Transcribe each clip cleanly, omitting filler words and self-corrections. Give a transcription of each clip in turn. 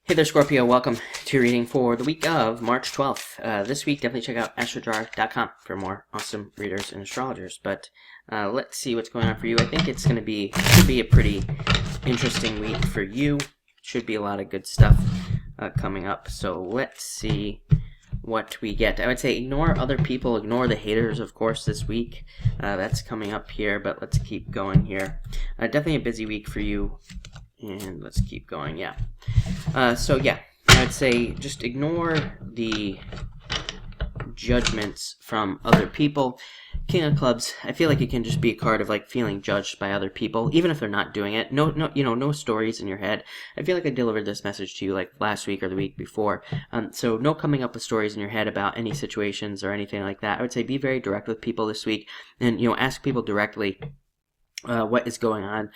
Hey there, Scorpio. Welcome to your reading for the week of March 12th. This week, definitely check out astrojar.com for more awesome readers and astrologers. But let's see what's going on for you. I think it's going to be a pretty interesting week for you. Should be a lot of good stuff coming up. So let's see what we get. I would say ignore other people, ignore the haters, of course, this week. That's coming up here, but let's keep going here. Definitely a busy week for you. And let's keep going, yeah. I'd say just ignore the judgments from other people. King of Clubs, I feel like it can just be a card of like feeling judged by other people, even if they're not doing it. No stories in your head. I feel like I delivered this message to you like last week or the week before. So no coming up with stories in your head about any situations or anything like that. I would say be very direct with people this week, and ask people directly what is going on.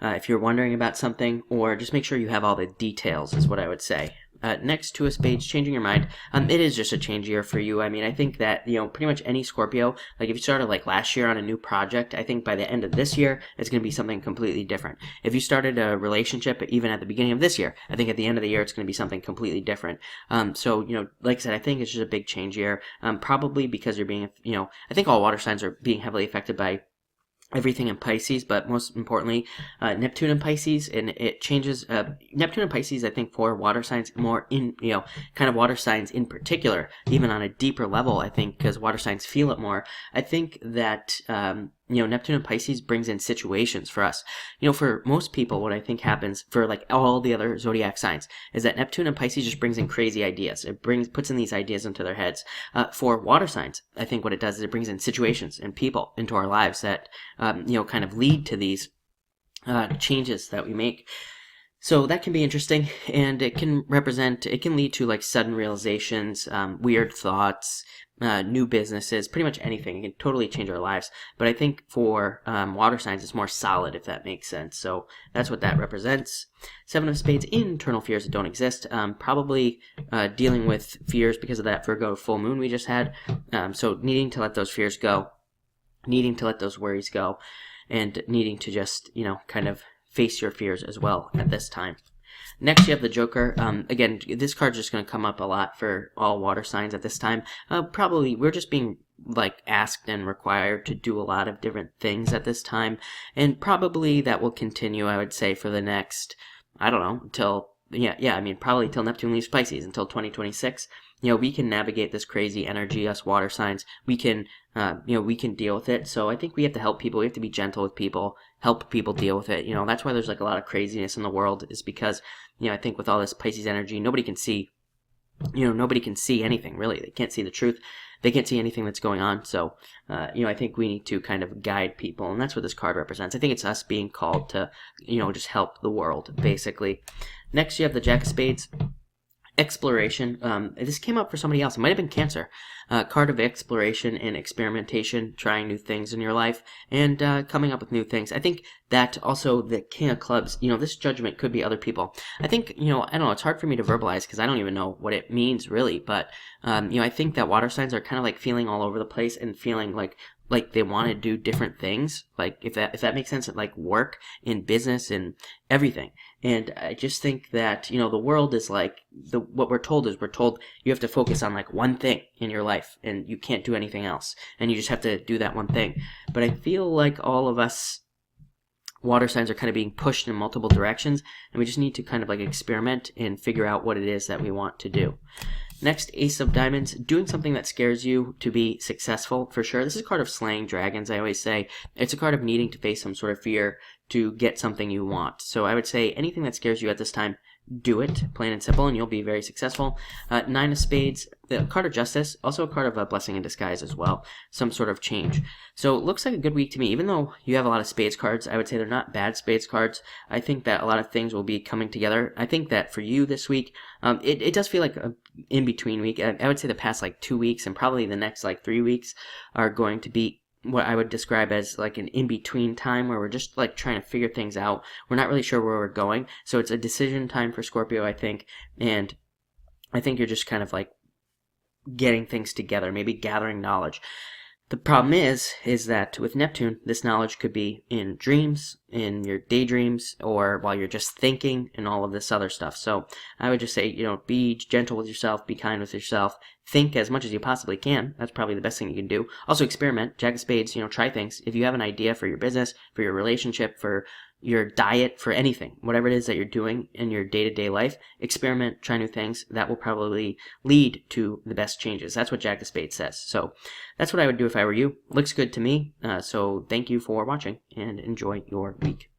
If you're wondering about something, or just make sure you have all the details is what I would say. Next, Two of Spades, changing your mind. It is just a change year for you. I mean, I think that, pretty much any Scorpio, like if you started like last year on a new project, I think by the end of this year, it's going to be something completely different. If you started a relationship even at the beginning of this year, I think at the end of the year, it's going to be something completely different. Like I said, I think it's just a big change year. Probably because you're being, I think all water signs are being heavily affected by everything in Pisces, but most importantly, Neptune in Pisces, and it changes, Neptune in Pisces, I think, for water signs more in, kind of water signs in particular, even on a deeper level, I think, because water signs feel it more. I think that, Neptune in Pisces brings in situations for us. For most people, what I think happens for like all the other zodiac signs is that Neptune in Pisces just brings in crazy ideas. It puts in these ideas into their heads. For water signs, I think what it does is it brings in situations and people into our lives that, kind of lead to these changes that we make. So that can be interesting, and it can lead to like sudden realizations, weird thoughts, new businesses, pretty much anything. It can totally change our lives. But I think for water signs, it's more solid, if that makes sense. So that's what that represents. Seven of Spades, internal fears that don't exist. Probably dealing with fears because of that Virgo full moon we just had. So needing to let those fears go, needing to let those worries go, and needing to just, kind of face your fears as well at this time. Next, you have the Joker. Again, this card's just going to come up a lot for all water signs at this time. Probably, we're just being like asked and required to do a lot of different things at this time, and probably that will continue, I would say, for the next, I don't know, until, probably till Neptune leaves Pisces, until 2026. We can navigate this crazy energy, us water signs. We can deal with it. So I think we have to help people. We have to be gentle with people, help people deal with it. That's why there's like a lot of craziness in the world, is because, I think with all this Pisces energy, nobody can see anything, really. They can't see the truth. They can't see anything that's going on. So, I think we need to kind of guide people, and that's what this card represents. I think it's us being called to, just help the world, basically. Next, you have the Jack of Spades. Exploration. This came up for somebody else. It might have been Cancer. Card of exploration and experimentation, trying new things in your life, and coming up with new things. I think that also the King of Clubs, this judgment could be other people. I think, I don't know, it's hard for me to verbalize because I don't even know what it means really, but, I think that water signs are kind of like feeling all over the place and feeling like they want to do different things, like if that makes sense, like work, in business, and everything. And I just think that, the world is like, what we're told you have to focus on like one thing in your life, and you can't do anything else, and you just have to do that one thing. But I feel like all of us water signs are kind of being pushed in multiple directions, and we just need to kind of like experiment and figure out what it is that we want to do. Next, Ace of Diamonds, doing something that scares you to be successful, for sure. This is a card of slaying dragons, I always say. It's a card of needing to face some sort of fear to get something you want. So I would say anything that scares you at this time, do it, plain and simple, and you'll be very successful. Nine of Spades, the card of Justice, also a card of a blessing in disguise as well, some sort of change. So it looks like a good week to me. Even though you have a lot of Spades cards, I would say they're not bad Spades cards. I think that a lot of things will be coming together. I think that for you this week, it does feel like an in-between week. I would say the past like 2 weeks and probably the next like 3 weeks are going to be what I would describe as like an in-between time, where we're just like trying to figure things out. We're not really sure where we're going. So it's a decision time for Scorpio, I think. And I think you're just kind of like getting things together, maybe gathering knowledge. The problem is that with Neptune, this knowledge could be in dreams, in your daydreams or while you're just thinking and all of this other stuff. So I would just say, be gentle with yourself, be kind with yourself, think as much as you possibly can. That's probably the best thing you can do. Also experiment, Jack of Spades, try things. If you have an idea for your business, for your relationship, for your diet, for anything, whatever it is that you're doing in your day-to-day life, experiment, try new things. That will probably lead to the best changes. That's what Jack of Spades says. So that's what I would do if I were you. Looks good to me. So thank you for watching and enjoy your week.